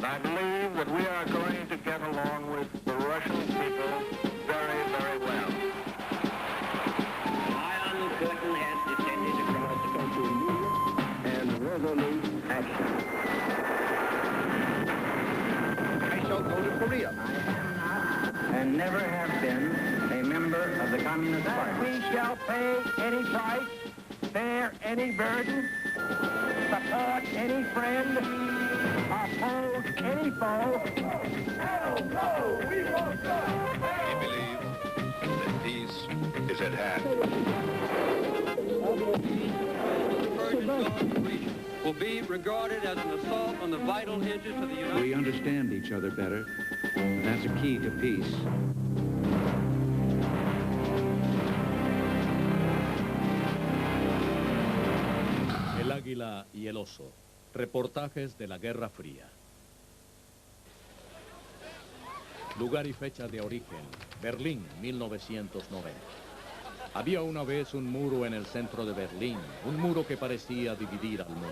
I believe that we are going to get along with the Russian people very, very well. The Iron Curtain has descended across the country and resolute action. I shall go to Korea. I am not and never have been a member of the Communist Party. We shall pay any price, bear any burden, support any friend, oppose any foe. Hell no, we won't We believe that peace is at hand. Will be regarded as an assault on the vital interests of the United States. We understand each other better. That's a key to peace. El águila y el oso. Reportajes de la Guerra Fría. Lugar y fecha de origen. Berlín, 1990. Había una vez un muro en el centro de Berlín, un muro que parecía dividir al mundo.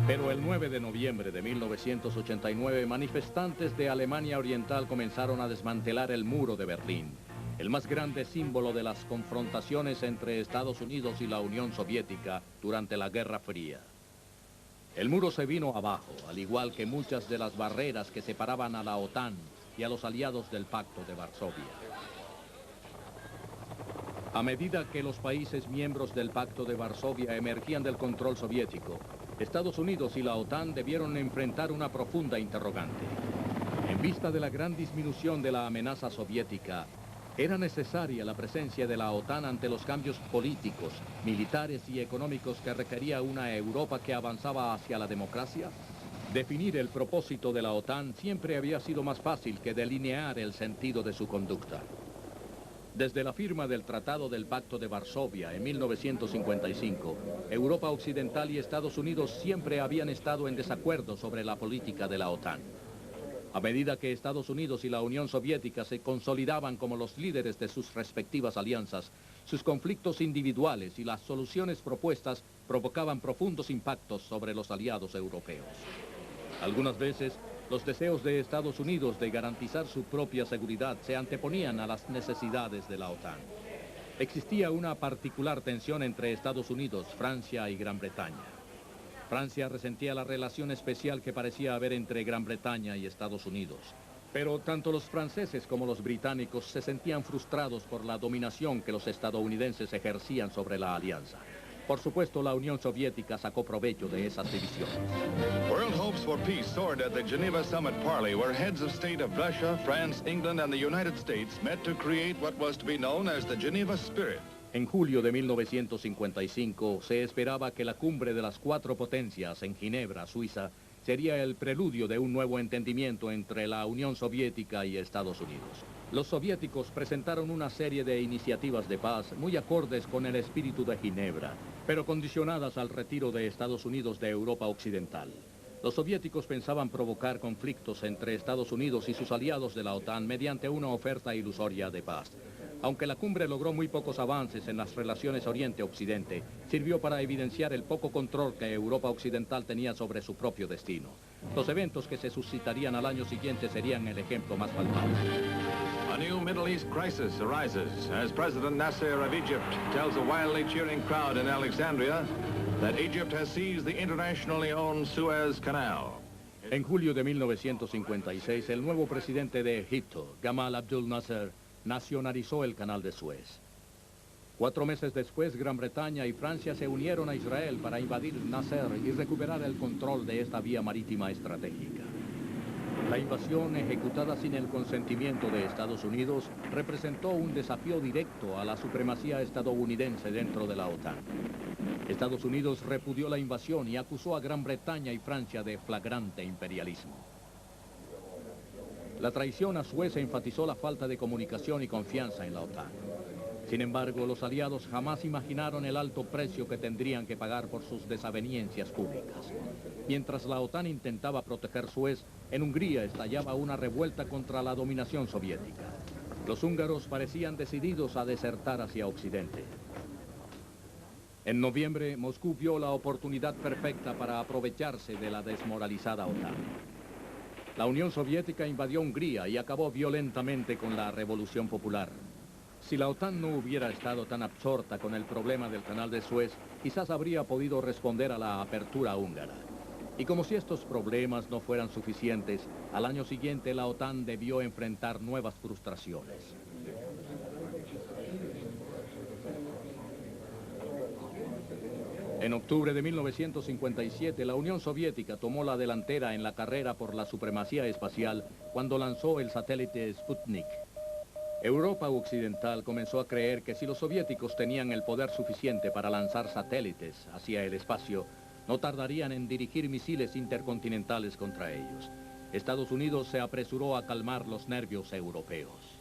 Pero el 9 de noviembre de 1989, manifestantes de Alemania Oriental comenzaron a desmantelar el muro de Berlín, el más grande símbolo de las confrontaciones entre Estados Unidos y la Unión Soviética durante la Guerra Fría. El muro se vino abajo, al igual que muchas de las barreras que separaban a la OTAN y a los aliados del Pacto de Varsovia. A medida que los países miembros del Pacto de Varsovia emergían del control soviético, Estados Unidos y la OTAN debieron enfrentar una profunda interrogante. En vista de la gran disminución de la amenaza soviética, ¿era necesaria la presencia de la OTAN ante los cambios políticos, militares y económicos que requería una Europa que avanzaba hacia la democracia? Definir el propósito de la OTAN siempre había sido más fácil que delinear el sentido de su conducta. Desde la firma del Tratado del Pacto de Varsovia en 1955, Europa Occidental y Estados Unidos siempre habían estado en desacuerdo sobre la política de la OTAN. A medida que Estados Unidos y la Unión Soviética se consolidaban como los líderes de sus respectivas alianzas, sus conflictos individuales y las soluciones propuestas provocaban profundos impactos sobre los aliados europeos. Algunas veces, los deseos de Estados Unidos de garantizar su propia seguridad se anteponían a las necesidades de la OTAN. Existía una particular tensión entre Estados Unidos, Francia y Gran Bretaña. Francia resentía la relación especial que parecía haber entre Gran Bretaña y Estados Unidos. Pero tanto los franceses como los británicos se sentían frustrados por la dominación que los estadounidenses ejercían sobre la alianza. Por supuesto, la Unión Soviética sacó provecho de esas divisiones. World hopes for peace soared at the Geneva Summit Parley, where heads of state of Russia, France, England, and the United States met to create what was to be known as the Geneva Spirit. En julio de 1955 se esperaba que la cumbre de las cuatro potencias en Ginebra, Suiza, sería el preludio de un nuevo entendimiento entre la Unión Soviética y Estados Unidos. Los soviéticos presentaron una serie de iniciativas de paz muy acordes con el espíritu de Ginebra, pero condicionadas al retiro de Estados Unidos de Europa Occidental. Los soviéticos pensaban provocar conflictos entre Estados Unidos y sus aliados de la OTAN mediante una oferta ilusoria de paz. Aunque la cumbre logró muy pocos avances en las relaciones Oriente-Occidente, sirvió para evidenciar el poco control que Europa Occidental tenía sobre su propio destino. Los eventos que se suscitarían al año siguiente serían el ejemplo más palpable. A new Middle East crisis arises as President Nasser of Egypt tells a wildly cheering crowd in Alexandria that Egypt has seized the internationally owned Suez Canal. En julio de 1956, el nuevo presidente de Egipto, Gamal Abdel Nasser, nacionalizó el canal de Suez. 4 meses después, Gran Bretaña y Francia se unieron a Israel para invadir Nasser y recuperar el control de esta vía marítima estratégica. La invasión, ejecutada sin el consentimiento de Estados Unidos, representó un desafío directo a la supremacía estadounidense dentro de la OTAN. Estados Unidos repudió la invasión y acusó a Gran Bretaña y Francia de flagrante imperialismo. La traición a Suez enfatizó la falta de comunicación y confianza en la OTAN. Sin embargo, los aliados jamás imaginaron el alto precio que tendrían que pagar por sus desavenencias públicas. Mientras la OTAN intentaba proteger Suez, en Hungría estallaba una revuelta contra la dominación soviética. Los húngaros parecían decididos a desertar hacia Occidente. En noviembre, Moscú vio la oportunidad perfecta para aprovecharse de la desmoralizada OTAN. La Unión Soviética invadió Hungría y acabó violentamente con la Revolución Popular. Si la OTAN no hubiera estado tan absorta con el problema del Canal de Suez, quizás habría podido responder a la apertura húngara. Y como si estos problemas no fueran suficientes, al año siguiente la OTAN debió enfrentar nuevas frustraciones. En octubre de 1957, la Unión Soviética tomó la delantera en la carrera por la supremacía espacial cuando lanzó el satélite Sputnik. Europa occidental comenzó a creer que si los soviéticos tenían el poder suficiente para lanzar satélites hacia el espacio, no tardarían en dirigir misiles intercontinentales contra ellos. Estados Unidos se apresuró a calmar los nervios europeos.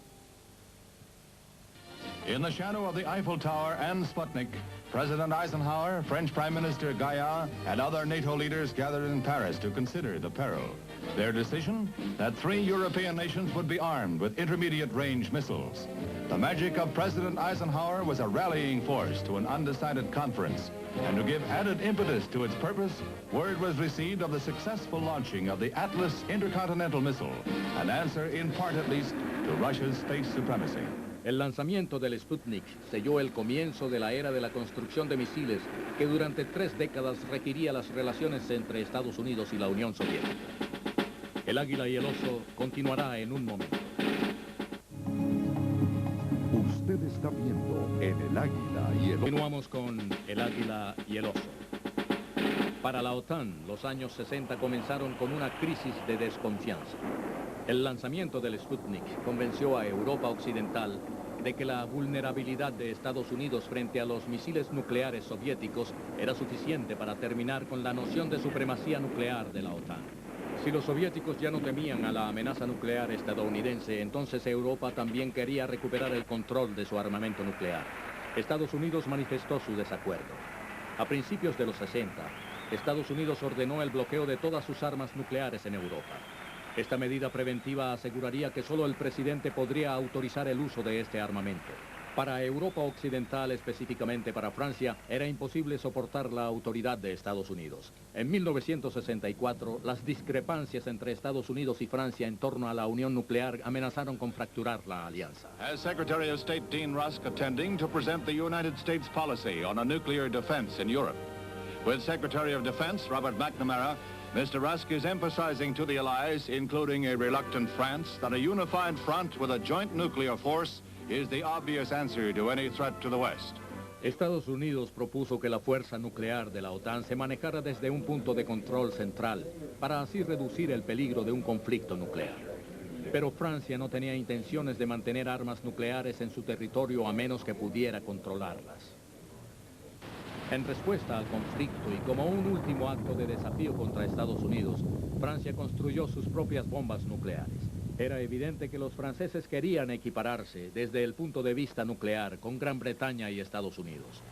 In the shadow of the Eiffel Tower and Sputnik, President Eisenhower, French Prime Minister Gaillard, and other NATO leaders gathered in Paris to consider the peril. Their decision? That 3 European nations would be armed with intermediate-range missiles. The magic of President Eisenhower was a rallying force to an undecided conference. And to give added impetus to its purpose, word was received of the successful launching of the Atlas intercontinental missile, an answer in part at least to Russia's space supremacy. El lanzamiento del Sputnik selló el comienzo de la era de la construcción de misiles que durante 3 décadas regiría las relaciones entre Estados Unidos y la Unión Soviética. El Águila y el Oso continuará en un momento. Usted está viendo en El Águila y el Oso. Continuamos con El Águila y el Oso. Para la OTAN, los años 60 comenzaron con una crisis de desconfianza. El lanzamiento del Sputnik convenció a Europa Occidental de que la vulnerabilidad de Estados Unidos frente a los misiles nucleares soviéticos era suficiente para terminar con la noción de supremacía nuclear de la OTAN. Si los soviéticos ya no temían a la amenaza nuclear estadounidense, entonces Europa también quería recuperar el control de su armamento nuclear. Estados Unidos manifestó su desacuerdo. A principios de los 60, Estados Unidos ordenó el bloqueo de todas sus armas nucleares en Europa. Esta medida preventiva aseguraría que solo el presidente podría autorizar el uso de este armamento. Para Europa Occidental, específicamente para Francia, era imposible soportar la autoridad de Estados Unidos. En 1964, las discrepancias entre Estados Unidos y Francia en torno a la unión nuclear amenazaron con fracturar la alianza. As Secretary of State Dean Rusk attending to present the United States policy on a nuclear defense in Europe. With Secretary of Defense Robert McNamara, Mr. Rusk is emphasizing to the allies, including a reluctant France, that a unified front with a joint nuclear force is the obvious answer to any threat to the West. Estados Unidos propuso que la fuerza nuclear de la OTAN se manejara desde un punto de control central, para así reducir el peligro de un conflicto nuclear. Pero Francia no tenía intenciones de mantener armas nucleares en su territorio a menos que pudiera controlarlas. En respuesta al conflicto y como un último acto de desafío contra Estados Unidos, Francia construyó sus propias bombas nucleares. Era evidente que los franceses querían equipararse desde el punto de vista nuclear con Gran Bretaña y Estados Unidos.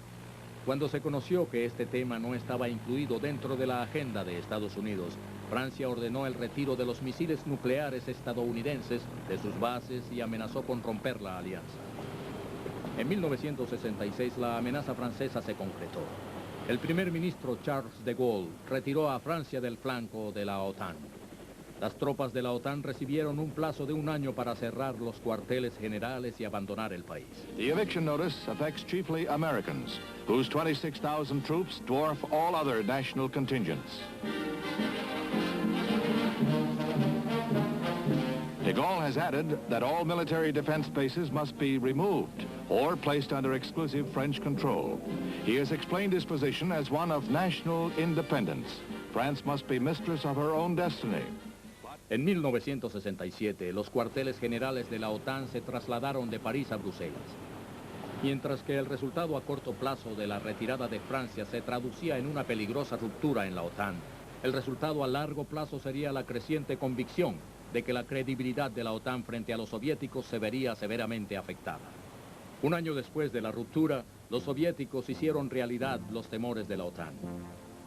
Cuando se conoció que este tema no estaba incluido dentro de la agenda de Estados Unidos, Francia ordenó el retiro de los misiles nucleares estadounidenses de sus bases y amenazó con romper la alianza. En 1966 la amenaza francesa se concretó. El primer ministro Charles de Gaulle retiró a Francia del flanco de la OTAN. Las tropas de la OTAN recibieron un plazo de 1 año para cerrar los cuarteles generales y abandonar el país. The eviction notice affects chiefly Americans, whose 26,000 troops dwarf all other national contingents. De Gaulle has added that all military defense bases must be removed or placed under exclusive French control. He has explained his position as one of national independence. France must be mistress of her own destiny. En 1967, los cuarteles generales de la OTAN se trasladaron de París a Bruselas. Mientras que el resultado a corto plazo de la retirada de Francia se traducía en una peligrosa ruptura en la OTAN, el resultado a largo plazo sería la creciente convicción de que la credibilidad de la OTAN frente a los soviéticos se vería severamente afectada. Un año después de la ruptura, los soviéticos hicieron realidad los temores de la OTAN.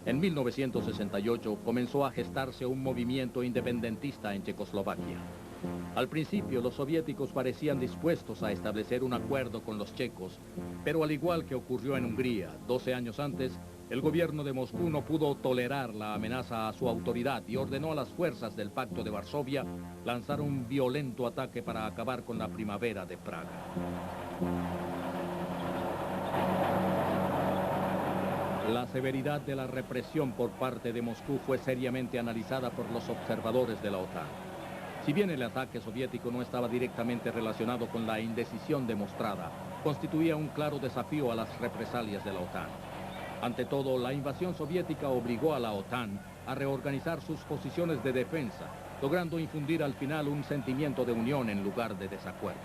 En 1968 comenzó a gestarse un movimiento independentista en Checoslovaquia. Al principio, los soviéticos parecían dispuestos a establecer un acuerdo con los checos, pero al igual que ocurrió en Hungría 12 años antes, el gobierno de Moscú no pudo tolerar la amenaza a su autoridad y ordenó a las fuerzas del Pacto de Varsovia lanzar un violento ataque para acabar con la primavera de Praga. La severidad de la represión por parte de Moscú fue seriamente analizada por los observadores de la OTAN. Si bien el ataque soviético no estaba directamente relacionado con la indecisión demostrada, constituía un claro desafío a las represalias de la OTAN. Ante todo, la invasión soviética obligó a la OTAN a reorganizar sus posiciones de defensa, logrando infundir al final un sentimiento de unión en lugar de desacuerdo.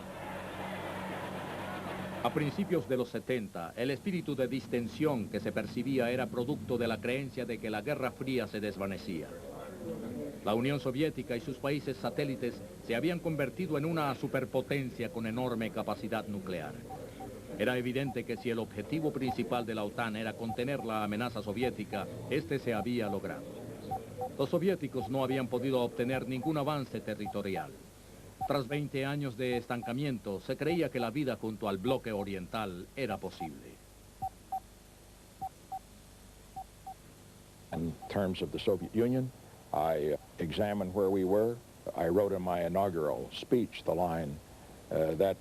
A principios de los 70, el espíritu de distensión que se percibía era producto de la creencia de que la Guerra Fría se desvanecía. La Unión Soviética y sus países satélites se habían convertido en una superpotencia con enorme capacidad nuclear. Era evidente que si el objetivo principal de la OTAN era contener la amenaza soviética, este se había logrado. Los soviéticos no habían podido obtener ningún avance territorial. Tras 20 años de estancamiento, se creía que la vida junto al bloque oriental era posible. In terms of the Soviet Union, I examined where we were. I wrote in my inaugural speech the line that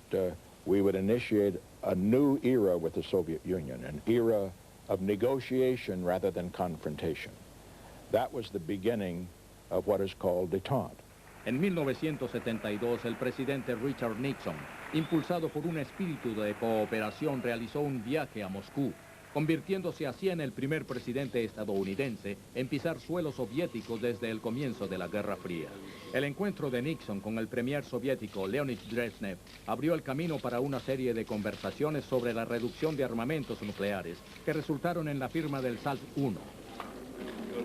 we would initiate a new era with the Soviet Union, an era of negotiation rather than confrontation. That was the beginning of what is called détente. En 1972, el presidente Richard Nixon, impulsado por un espíritu de cooperación, realizó un viaje a Moscú, convirtiéndose así en el primer presidente estadounidense en pisar suelo soviético desde el comienzo de la Guerra Fría. El encuentro de Nixon con el premier soviético Leonid Brezhnev abrió el camino para una serie de conversaciones sobre la reducción de armamentos nucleares que resultaron en la firma del SALT I.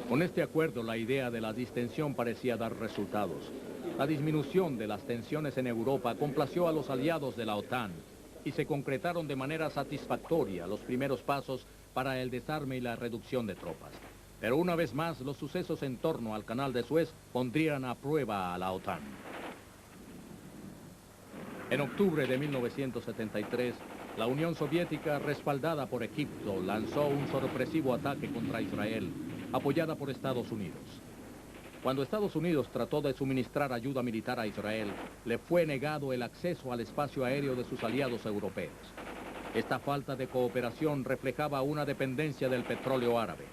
Con este acuerdo, la idea de la distensión parecía dar resultados. La disminución de las tensiones en Europa complació a los aliados de la OTAN y se concretaron de manera satisfactoria los primeros pasos para el desarme y la reducción de tropas. Pero una vez más, los sucesos en torno al Canal de Suez pondrían a prueba a la OTAN. En octubre de 1973, la Unión Soviética, respaldada por Egipto, lanzó un sorpresivo ataque contra Israel, apoyada por Estados Unidos. Cuando Estados Unidos trató de suministrar ayuda militar a Israel, le fue negado el acceso al espacio aéreo de sus aliados europeos. Esta falta de cooperación reflejaba una dependencia del petróleo árabe.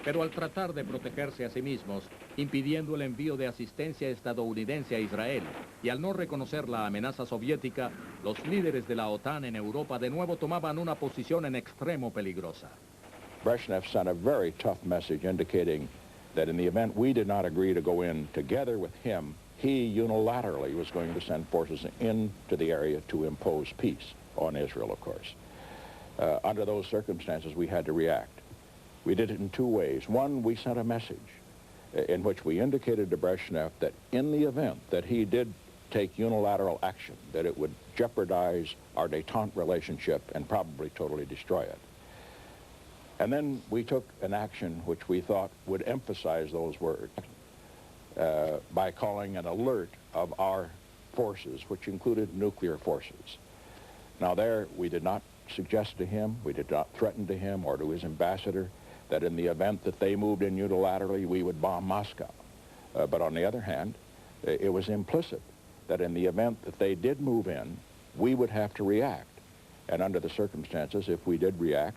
Pero al tratar de protegerse a sí mismos, impidiendo el envío de asistencia estadounidense a Israel, y al no reconocer la amenaza soviética, los líderes de la OTAN en Europa de nuevo tomaban una posición en extremo peligrosa. Brezhnev sent a very tough message indicating that in the event we did not agree to go in together with him, he unilaterally was going to send forces into the area to impose peace on Israel, of course. Under those circumstances, we had to react. We did it in two ways. One, we sent a message in which we indicated to Brezhnev that in the event that he did take unilateral action, that it would jeopardize our détente relationship and probably totally destroy it. And then we took an action which we thought would emphasize those words by calling an alert of our forces, which included nuclear forces. Now there, we did not suggest to him, we did not threaten to him or to his ambassador that in the event that they moved in unilaterally, we would bomb Moscow. But on the other hand, it was implicit that in the event that they did move in, we would have to react. And under the circumstances, if we did react,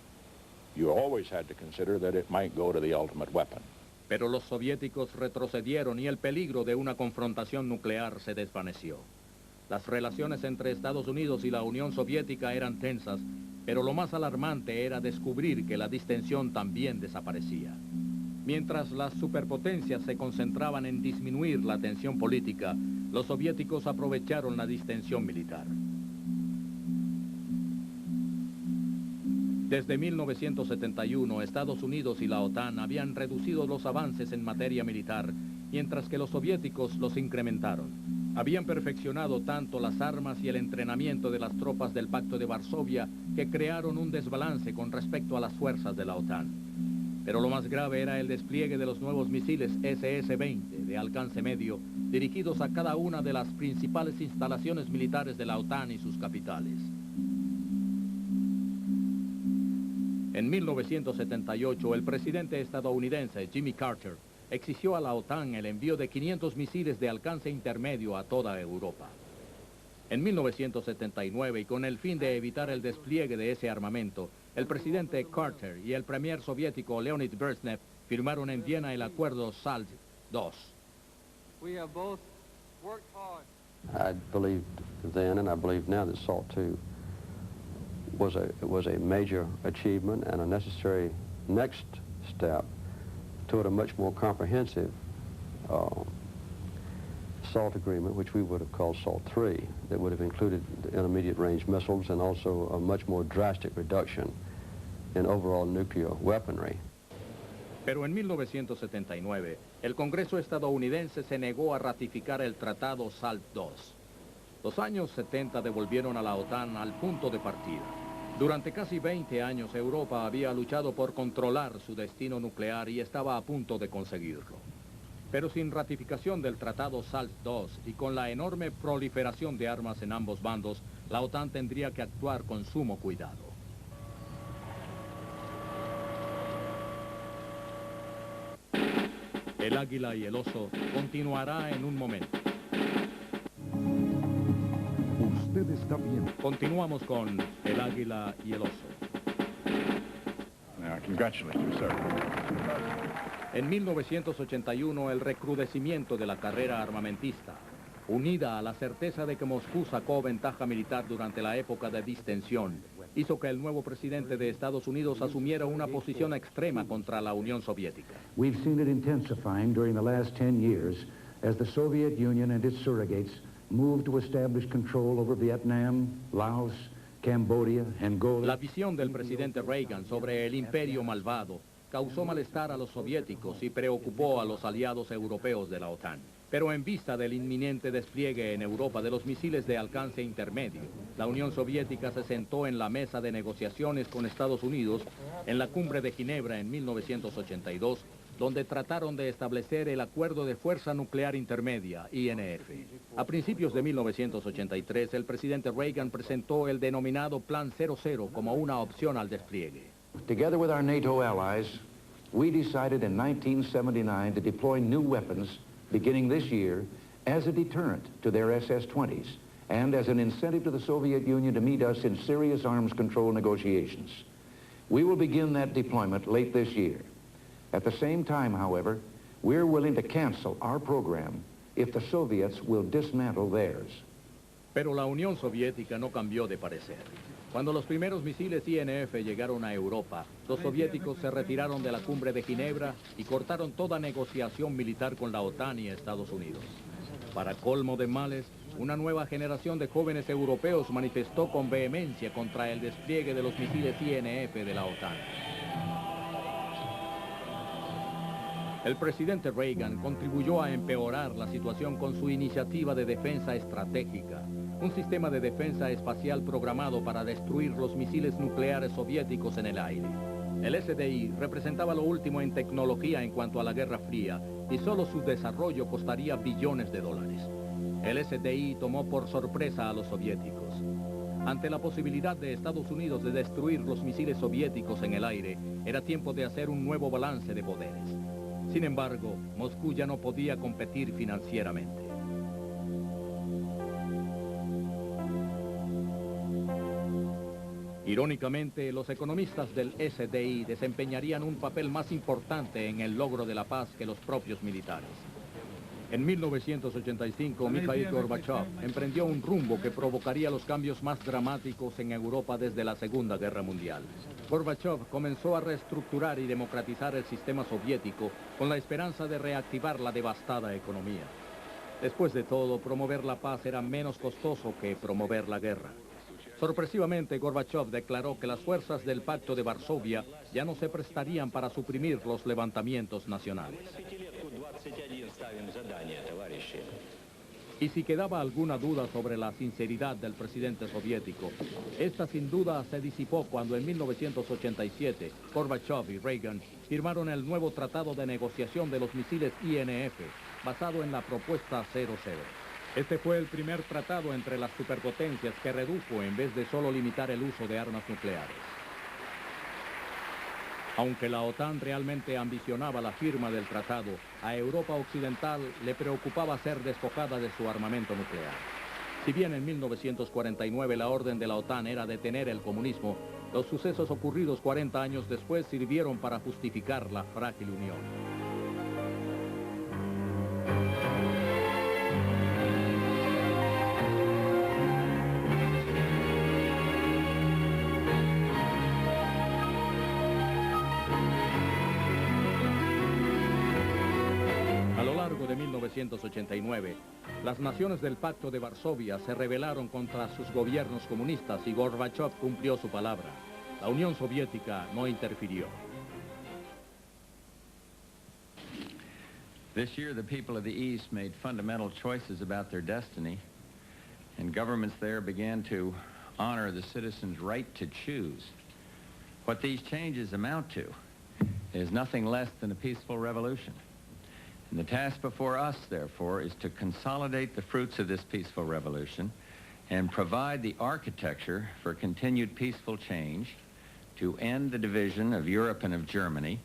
you always had to consider that it might go to the ultimate weapon. Pero los soviéticos retrocedieron y el peligro de una confrontación nuclear se desvaneció. Las relaciones entre Estados Unidos y la Unión Soviética eran tensas, pero lo más alarmante era descubrir que la distensión también desaparecía. Mientras las superpotencias se concentraban en disminuir la tensión política, los soviéticos aprovecharon la distensión militar. Desde 1971, Estados Unidos y la OTAN habían reducido los avances en materia militar, mientras que los soviéticos los incrementaron. Habían perfeccionado tanto las armas y el entrenamiento de las tropas del Pacto de Varsovia que crearon un desbalance con respecto a las fuerzas de la OTAN. Pero lo más grave era el despliegue de los nuevos misiles SS-20 de alcance medio, dirigidos a cada una de las principales instalaciones militares de la OTAN y sus capitales. En 1978, el presidente estadounidense Jimmy Carter exigió a la OTAN el envío de 500 misiles de alcance intermedio a toda Europa. En 1979, y con el fin de evitar el despliegue de ese armamento, el presidente Carter y el premier soviético Leonid Brezhnev firmaron en Viena el acuerdo SALT II. I believed then, and I believe now, that SALT II was a major achievement and a necessary next step toward a much more comprehensive SALT agreement, which we would have called SALT III, that would have included intermediate-range missiles and also a much more drastic reduction in overall nuclear weaponry. Pero en 1979, el Congreso estadounidense se negó a ratificar el tratado SALT II. Los años 70 devolvieron a la OTAN al punto de partida. Durante casi 20 años, Europa había luchado por controlar su destino nuclear y estaba a punto de conseguirlo. Pero sin ratificación del tratado SALT II y con la enorme proliferación de armas en ambos bandos, la OTAN tendría que actuar con sumo cuidado. El águila y el oso continuará en un momento. Usted está bien. Continuamos con El águila y el oso. I congratulate you, sir. En 1981, el recrudecimiento de la carrera armamentista, unida a la certeza de que Moscú sacó ventaja militar durante la época de distensión, hizo que el nuevo presidente de Estados Unidos asumiera una posición extrema contra la Unión Soviética. We've seen it intensifying during the last 10 years as the Soviet Union and its surrogates moved to establish control over Vietnam, Laos, Cambodia, Angola. La visión del presidente Reagan sobre el imperio malvado causó malestar a los soviéticos y preocupó a los aliados europeos de la OTAN. Pero en vista del inminente despliegue en Europa de los misiles de alcance intermedio, la Unión Soviética se sentó en la mesa de negociaciones con Estados Unidos en la Cumbre de Ginebra en 1982, donde trataron de establecer el Acuerdo de Fuerza Nuclear Intermedia, INF. A principios de 1983, el presidente Reagan presentó el denominado Plan 00 como una opción al despliegue. Together with our NATO allies, we decided in 1979 to deploy new weapons beginning this year as a deterrent to their SS-20s and as an incentive to the Soviet Union to meet us in serious arms control negotiations. We will begin that deployment late this year. At the same time, however, we're willing to cancel our program if the Soviets will dismantle theirs. Pero la Unión Soviética no cambió de parecer. Cuando los primeros misiles INF llegaron a Europa, los soviéticos se retiraron de la Cumbre de Ginebra y cortaron toda negociación militar con la OTAN y Estados Unidos. Para colmo de males, una nueva generación de jóvenes europeos manifestó con vehemencia contra el despliegue de los misiles INF de la OTAN. El presidente Reagan contribuyó a empeorar la situación con su iniciativa de defensa estratégica, un sistema de defensa espacial programado para destruir los misiles nucleares soviéticos en el aire. El SDI representaba lo último en tecnología en cuanto a la Guerra Fría y solo su desarrollo costaría billones de dólares. El SDI tomó por sorpresa a los soviéticos. Ante la posibilidad de Estados Unidos de destruir los misiles soviéticos en el aire, era tiempo de hacer un nuevo balance de poderes. Sin embargo, Moscú ya no podía competir financieramente. Irónicamente, los economistas del SDI desempeñarían un papel más importante en el logro de la paz que los propios militares. En 1985, Mikhail Gorbachev emprendió un rumbo que provocaría los cambios más dramáticos en Europa desde la Segunda Guerra Mundial. Gorbachev comenzó a reestructurar y democratizar el sistema soviético con la esperanza de reactivar la devastada economía. Después de todo, promover la paz era menos costoso que promover la guerra. Sorpresivamente, Gorbachev declaró que las fuerzas del Pacto de Varsovia ya no se prestarían para suprimir los levantamientos nacionales. Y si quedaba alguna duda sobre la sinceridad del presidente soviético, esta sin duda se disipó cuando en 1987 Gorbachev y Reagan firmaron el nuevo tratado de negociación de los misiles INF, basado en la propuesta 00. Este fue el primer tratado entre las superpotencias que redujo en vez de solo limitar el uso de armas nucleares. Aunque la OTAN realmente ambicionaba la firma del tratado, a Europa Occidental le preocupaba ser despojada de su armamento nuclear. Si bien en 1949 la orden de la OTAN era detener el comunismo, los sucesos ocurridos 40 años después sirvieron para justificar la frágil unión. De 1989, las naciones del Pacto de Varsovia se rebelaron contra sus gobiernos comunistas y Gorbachev cumplió su palabra. La Unión Soviética no interfirió. This year, the people of the East made fundamental choices about their destiny, and governments there began to honor the citizens' right to choose. What these changes amount to is nothing less than a peaceful revolution. And the task before us, therefore, is to consolidate the fruits of this peaceful revolution and provide the architecture for continued peaceful change, to end the division of Europe and of Germany,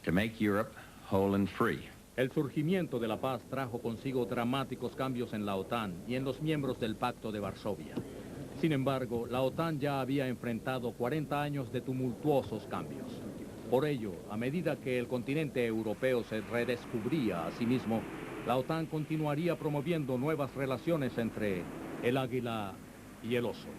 to make Europe whole and free. El surgimiento de la paz trajo consigo dramáticos cambios en la OTAN y en los miembros del Pacto de Varsovia. Sin embargo, la OTAN ya había enfrentado 40 años de tumultuosos cambios. Por ello, a medida que el continente europeo se redescubría a sí mismo, la OTAN continuaría promoviendo nuevas relaciones entre el águila y el oso.